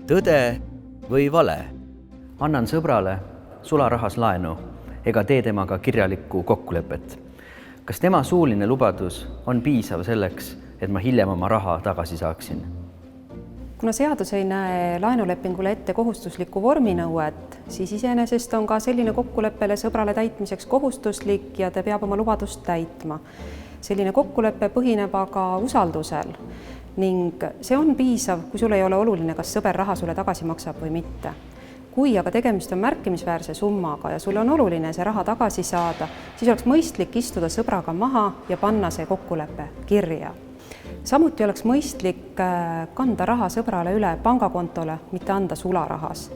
tõde või vale? Annan sõbrale sularahas laenu ega tee temaga kirjalikku kokkulepet. Kas tema suuline lubadus on piisav selleks, et ma hiljem oma raha tagasi saaksin? Kuna seadus ei näe laenulepingule ette kohustuslikku vorminõuet, siis iseenesest on ka selline kokkuleppele sõbrale täitmiseks kohustuslik ja ta peab oma lubadust täitma. Selline kokkulepe põhineb aga usaldusel ning see on piisav, kui sul ei ole oluline, kas sõber raha sulle tagasi maksab või mitte. Kui aga tegemist on märkimisväärse summaga ja sulle on oluline see raha tagasi saada, siis oleks mõistlik istuda sõbraga maha ja panna see kokkulepe kirja. Samuti oleks mõistlik kanda raha sõbrale üle pangakontole, mitte anda sularahas.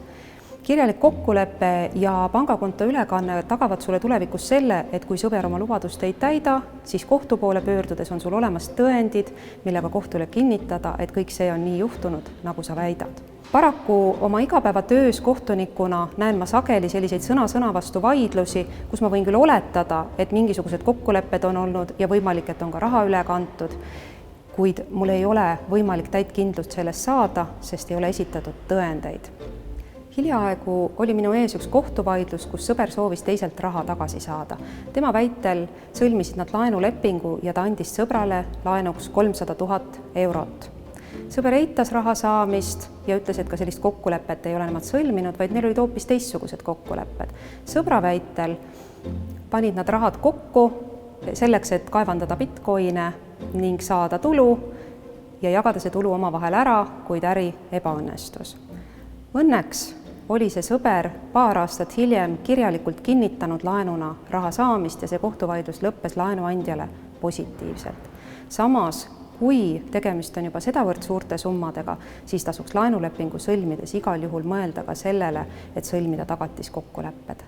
Kirjalik kokkulepe ja pangakonto ülekanne tagavad sulle tulevikus selle, et kui sõber oma lubadust ei täida, siis kohtu poole pöördudes on sul olemas tõendid, millega kohtule kinnitada, et kõik see on nii juhtunud, nagu sa väidad. Paraku oma igapäevatöös kohtunikuna näen ma sageli selliseid sõna vastu vaidlusi, kus ma võin küll oletada, et mingisugused kokkulepped on olnud ja võimalik, et on ka raha üle kantud, kuid mul ei ole võimalik täit kindlust sellest saada, sest ei ole esitatud tõendeid. Hiljaaegu oli minu ees üks kohtuvaidlus, kus sõber soovis teiselt raha tagasi saada. Tema väitel sõlmisid nad laenulepingu ja ta andis sõbrale laenuks 300 000 eurot. Sõber eitas raha saamist ja ütles, et ka sellist kokkulepet ei ole nemad sõlminud, vaid neil olid hoopis teistsugused kokkulepped. Sõbra väitel panid nad rahad kokku selleks, et kaevandada bitcoine ning saada tulu ja jagada see tulu omavahel ära, kuid äri ebaõnnestus. Õnneks oli see sõber paar aastat hiljem kirjalikult kinnitanud laenuna raha saamist ja see kohtuvaidlus lõppes laenuandjale positiivselt. Samas, kui tegemist on juba sedavõrd suurte summadega, siis tasuks laenulepingu sõlmides igal juhul mõelda ka sellele, et sõlmida tagatiskokkulepped.